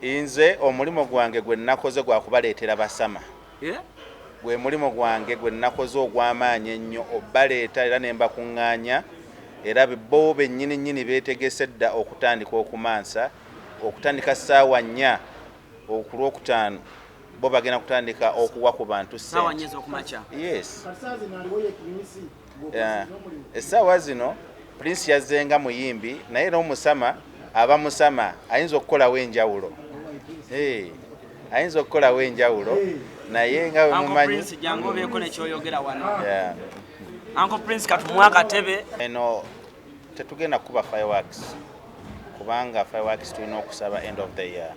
Inze omulimo gwange gwe nakoze gwa kubaleetera basama. Gwe mulimo gwange gwe nakoze ogw'amaanyi ennyo obbaleeta era ne mbakuŋŋaanya era bo bennyini beetegese dda okutandika okumansa okutandika ssaawa 4 okulwokutaano bo bagenda kutandika okuwa ku bantu ssaawa 4 ez'okumakya. Yes. Essaawa zino Prince yazzenga muyimbi naye n'omusama aba musama ayinza okukolawo enjawulo. Ayinza okukolawo enjawulo naye nga bwe mumanyi Prince jangu obeeko nekyoyogera wano. Uncle Prince katumuwa akatebe. Eno tetugenda kuba fireworks kubanga fireworks tulina okusaba end of the year.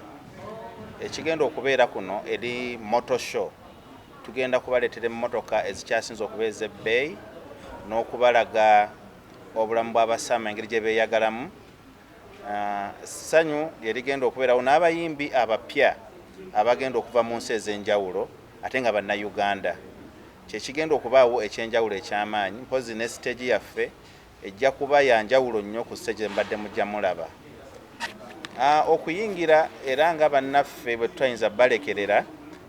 Ekigenda okubeera kuno eri motor show. Tugenda kubaleetera emmotoka ezikyasinza okuba ez'ebbeeyi n'okubalaga obulamu bw'abasama engeri gye beeyagalamu. Ssanyu lyerigenda okubeerawo n'abayimbi abapya abagenda okuva mu nsi ez'enjawulo ate nga bannayuganda. Kyekigenda okubaawo ekyenjawulo eky'amaanyi mpozi ne stage yaffe ejja kuba ya njawulo nnyo ku stage mbadde mujja mulaba. Okuyingira era nga bannaffe bwe tutayinza balekerera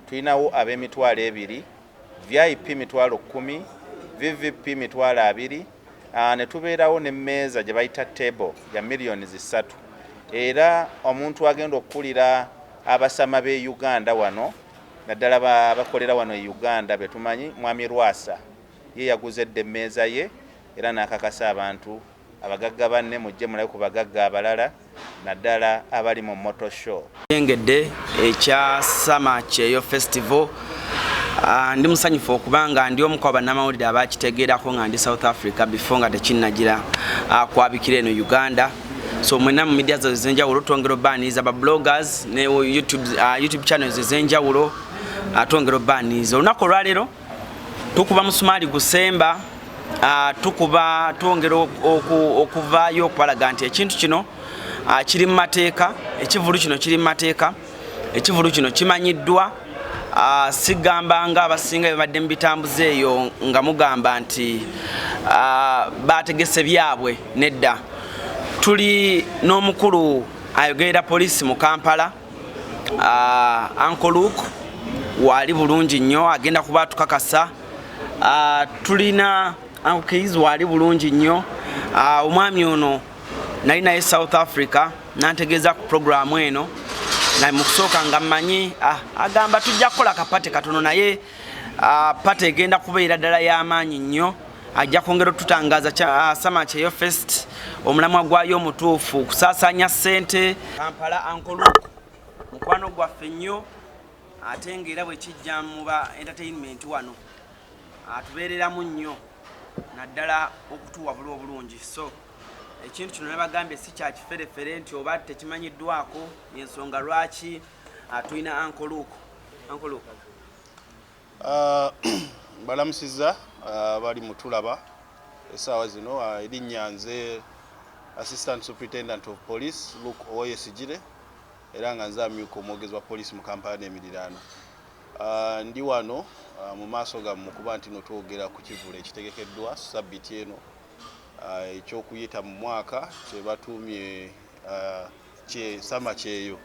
tulinawo ab'emitwalo 2, VIP mitwalo 10, VVP mitwalo 2, ne tubeerawo n'emmeeza gye bayita table ya millions 3. Era omuntu agenda okukulira abasama b'e Uganda wano naddala bakolera wano e Uganda betumanyi Mwami Lwasa ye yaguze dde emmeeza ye era n'akakasa abantu abagagga banne mujje mulabe ku bagagga abalala naddala abali mu motor show. Eyingidde Eky'abasama kyeyo festival. Ndi musanyufu okubanga ndi omu ku bannamawulire abakitegeerako nga ndi South Africa before nga tekinnagira kwabikira eno Uganda. So mwena mu media z'enjawulo twongera obbaniiza ba bloggers ne YouTube channels ez'enjawulo twongera obbaniiza. Olunaku olwaleero tukuba musumaali gusemba twongera okuvaayo okubalaga nti ekintu kino kiri mu mateeka, ekivulu kino kiri mu mateeka, ekivulu kino kimanyiddwa. Sigamba nga abasinga bebadde mu bitambuze eyo nga mugamba nti bategese byabwe nedda. Tuli n'omukulu ayogerera poliisi mu Kampala, Uncle Luke wali bulungi nnyo agenda kuba tukakasa. Tulina Uncle Keys wali bulungi nnyo. Omwami ono nali naye South Africa nantegeeza ku programu eno na mukusooka nga mmanyi agamba tujja kukola kapate katono naye pate egenda kubeera ddala y'amaanyi nnyo. Ajja kwongera tutangaza Ky'abasama kyeyo fest omulamwa gwayo omutuufu okusaasanya ssente Kampala. Uncle Luke mukwano gwaffe nnyo ate ng'era bwe kijja mu ba entertainment wano atubeereramu nnyo naddala okutuwa buli obulungi. So ekintu kino nabagambye si kya kiferefere nti oba tekimanyiddwako ensonga lwaki tulina Uncle Luke. Uncle Luke balamusiza bali mutulaba essaawa zino erinnya nze Assistant Superintendent of Police Luke Oyesigire era nga nze amyuka omwogezi wa poliisi mu Kampala n'emiriraano. Ndi wano mu maaso gammwe kuba nti no twogera ku kivulo ekitegekeddwa sabbiiti eno ekyokuyita mu mwaka kye batuumye Ky'abasama kyeyo.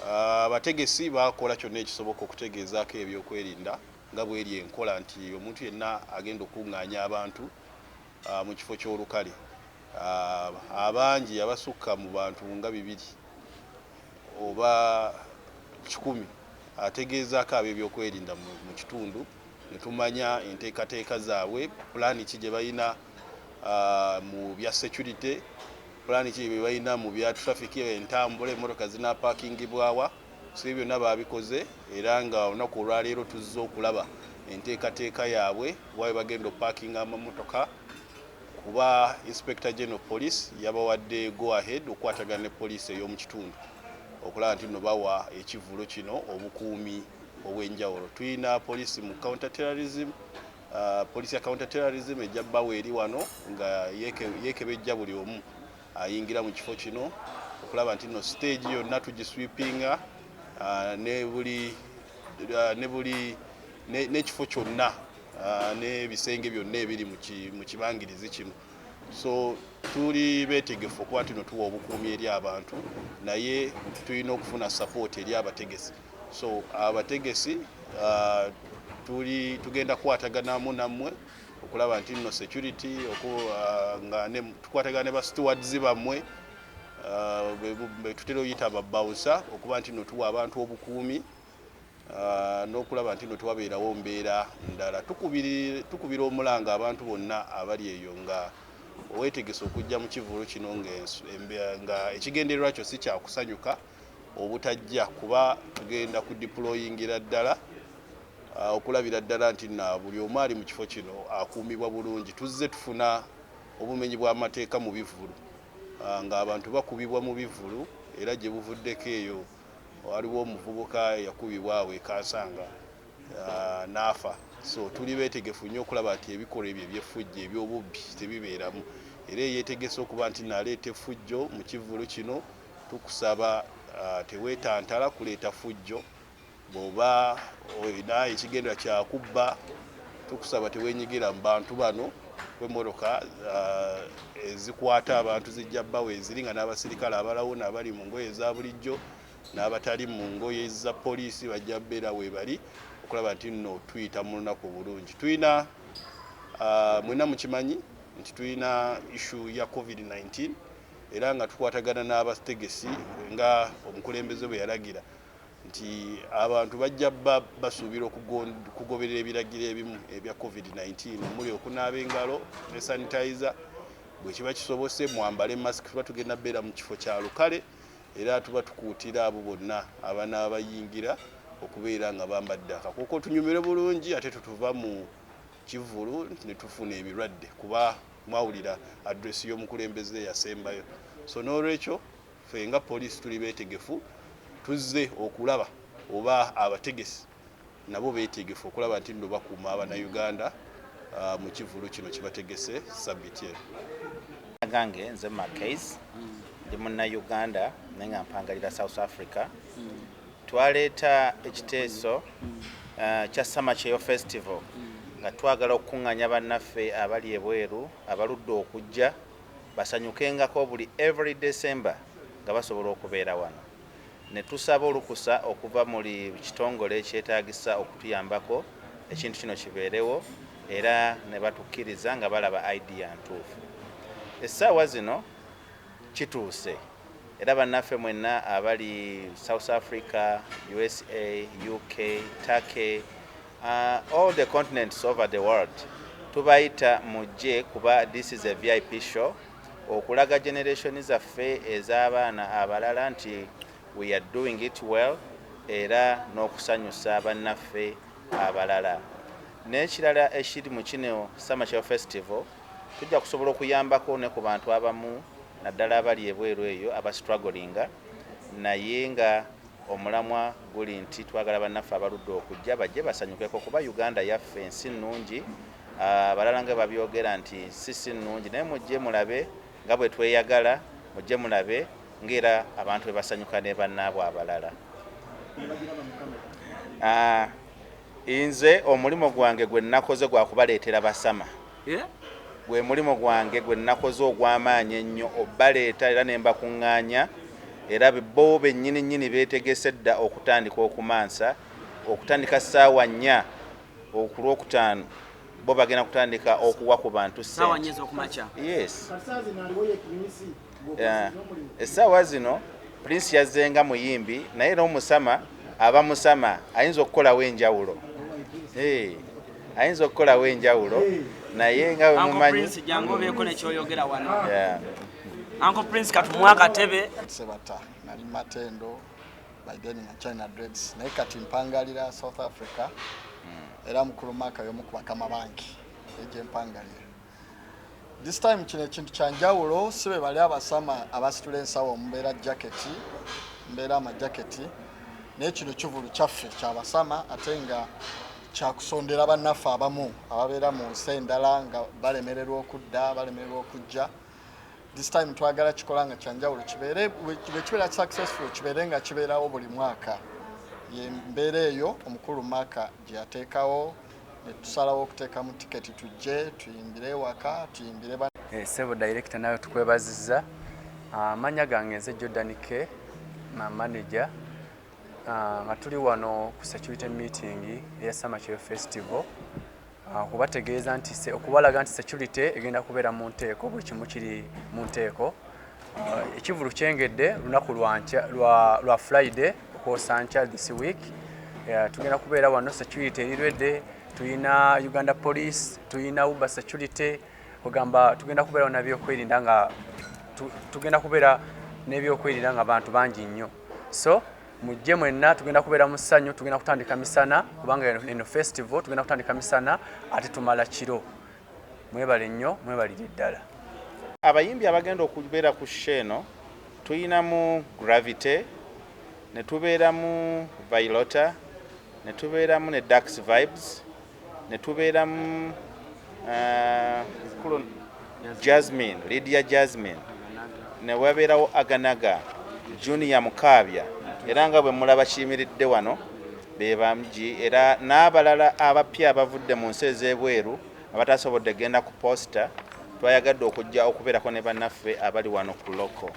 Abategesi bakola kyonna ekisoboka okutegeezaako ebyokwerinda nga bweri enkola nti omuntu yenna agenda okuŋŋaanya abantu mu kifo ky'olukale. Abangi abasukka mu bantu nga 200 oba 100 ategeezaako ab'ebyokwerinda mu kitundu ne tumanya enteekateeka zaabwe, pulaani ki gye balina mu bya security, pulaani ki gye balina mu bya traffic entambula emmotoka zinaapakingibwawa. So byonna babikoze era nga olunaku olwaleero tuzze okulaba enteekateeka yaabwe wabe bagenda opakinga amamotoka kuba Inspector General Police yabawadde go ahead okukwatagana ne poliisi ey'omu kitundu okulaba nti nno bawa ekivulo kino obukuumi obw'enjawulo. Tulina poliisi mu counter terrorism, poliisi ya counter terrorism ejja bbawo eri wano nga yeekebejja buli omu ayingira mu kifo kino okulaba nti nno stage yonna tugisweepinga n'ekifo kyonna n'ebisenge byonna ebiri mu kibangirizi kino so tuli betegefu okuba nti tuwa obukuumi eri abantu naye tulina okufuna support eri abategesi. So abategesi tugenda kukwataganamu nammwe okulaba nti nno security nga tukwatagana ne ba stewards bammwe tutera oyita babawusa okuba nti nno tuwa abantu obukuumi n'okulaba nti nno tuwabeerawo mbeera ndala. Tukubira omulanga abantu bonna abali eyo nga oweetegese okujja mu Kivulu kino nga ekigendererwa kyo si kyakusanyuka obutajja kuba tugenda ku deployingira ddala okulabira ddala nti buli omu ali mu kifo kino akuumibwa bulungi. Tuzze tufuna obumenyi bw'amateeka mu bivulu nga abantu bakubibwa mu bivulu era gye buvuddeko eyo waliwo omuvubuka yakubibwa awo Kansanga n'afa. So tuli beetegefu nnyo okulaba nti ebikolwa ebyo eby'effujjo eby'obubbi tebibeeramu era yeetegese okuba nti naleeta effujjo mu Kivulu kino. Tukusaba teweetantala kuleeta ffujjo bw'oba olina ekigendera kyakubba. Tukusaba teweenyigira mu bantu bano kw'emmotoka ezikwata abantu zijja bbawo eziri nga n'abasirikale abalawo n'abali mu ngoye eza bulijjo n'abatali mu ngoye za poliisi bajja bbeera we bali okulaba nti nno tuyita mu lunaku bulungi. Tulina mwena mukimanyi nti tulina issue ya COVID-19 era nga tukwatagana n'abategesi nga omukulembeze bwe yalagira nti abantu bajja basuubira okugoberera ebiragiro ebimu ebya COVID-19 omuli okunaaba engalo ne sanitizer bwe kiba kisobose, mwambale masiki. Tuba tugenda bbeera mu kifo kya lukale era tuba tukuutira abo bonna abanaaba bayingira okubeera nga bambadde akakooko tunyumire bulungi ate tutuva mu Kivulu ne tufuna ebirwadde kuba mwawulira adresi y'omukulembeze yasembayo. So n'olwekyo ffe nga poliisi tuli beetegefu tuzze okulaba oba abategesi nabo beetegefu okulaba nti nno bakuuma Abannayuganda mu Kivulu kino kibategese sabbiti eno. Gange nze Makase ndi Munnayuganda naye nga mpangalira South Africa. Twaleeta ekiteeso kya Summer Cheyo Festival nga twagala okukuŋŋaanya bannaffe abali ebweru abaludde okujja basanyukengako buli every December nga basobola okubeera wano. Ne tusaba olukusa okuva muri kitongole ekyetaagisa okutuyambako ekintu kino kibeerewo era ne batukkiriza nga balaba idea ntuufu. Essaawa zino kituuse era bannaffe mwenna abali South Africa, USA, UK, Turkey, all the continents over the world tubayita mujje kuba this is a VIP show okulaga generation zaffe ez'abaana abalala nti we are doing it well era n'okusanyusa bannaffe abalala. N'ekirala ekiri mu kino Summer Cheyo Festival tujja kusobola okuyambako ne ku bantu abamu naddala abali ebweru eyo abastrugglinga naye nga omulamwa guli nti twagala bannaffe abaludde okujja bajje basanyukeko kuba Uganda yaffe ensi nnungi. Abalala nga babyogera nti si nnungi naye mujje mulabe nga bwe tweyagala, mujje mulabe ng'era abantu bwe basanyuka ne bannaabwe abalala. Nze omulimo gwange gwe nnakoze gwa kubaleetera basama. Gwe mulimo gwange gwe nnakoze ogw'amaanyi ennyo obbaleeta era ne mbakuŋŋaanya era bo bennyini beetegese dda okutandika okumansa okutandika ssaawa 4 okulwokutaano bo bagenda kutandika okuwa ku bantu ssaawa 4 ez'okumakya. Yes. Essaawa zino Prince yazzenga muyimbi naye n'omusama aba musama ayinza okukolawo enjawulo. Ayinza okukolawo enjawulo naye nga bwe mumanyi. Prince jangu obeeko nekyoyogera wano. Uncle Prince katumwa akatebe. Sebata nali Matendo by then in China Dreads naye kati mpangalira South Africa era mukulu maka y'omu ku bakama banki eje mpangalira. This time kino ekintu kyanjawulo sibe bali abasama abasitula ensawo omubeera jaketi mbeera amajaketi naye kino Kivulu kyaffe Ky'abasama ate nga kyakusondera bannaffe abamu ababeera mu nsi endala nga balemererwa okudda balemererwa okujja. This time twagala kikola nga kyanjawulo kibeere kibeera successful kibeere nga kibeerawo buli mwaka. Ye mbeera eyo omukulu maka gye yateekawo ne tusalawo okuteekamu tiketi tujje tuyimbire waka tuyimbire Sebo director nayo tukwebazizza. Amanya gange nze Jordan K, manager. Nga tuli wano ku security meeting ya Summer Chief Festival. Kubategeeza nti okubalaga nti security egenda kubeera mu nteeko buli kimu kiri mu nteeko. Ekivulu kyengedde lunaku lwa Friday okusankya this week. Tugenda kubeera wano security erirwedde, tuyina Uganda Police, tuyina Uber security, kugamba tugenda kubeera n'ebyokwerinda nga tugenda kubeera n'ebyokwerinda nga abantu bangi nnyo. So mujje mwenna tugenda kubeera mu ssanyu, tugenda kutandika misana kubanga eno festival tugenda kutandika misana ate tumala kiro. Mwebale nnyo, mwebalire ddala. Abayimbi abagenda okubeera ku sheno tuyina mu Gravity, ne tubeera mu Violeta, ne tubeera mu ne Dax Vibes, ne tubeera mu Jasmine, Lydia Jasmine, ne wabeerawo Aganaga, Junior Mukabya, era nga bwe mulaba kiyimiridde wano be bamji, era n'abalala abapya abavudde mu nsi ez'ebweru abatasobodde genda ku posta twayagadde okujja okubeerako ne bannaffe abali wano ku loko.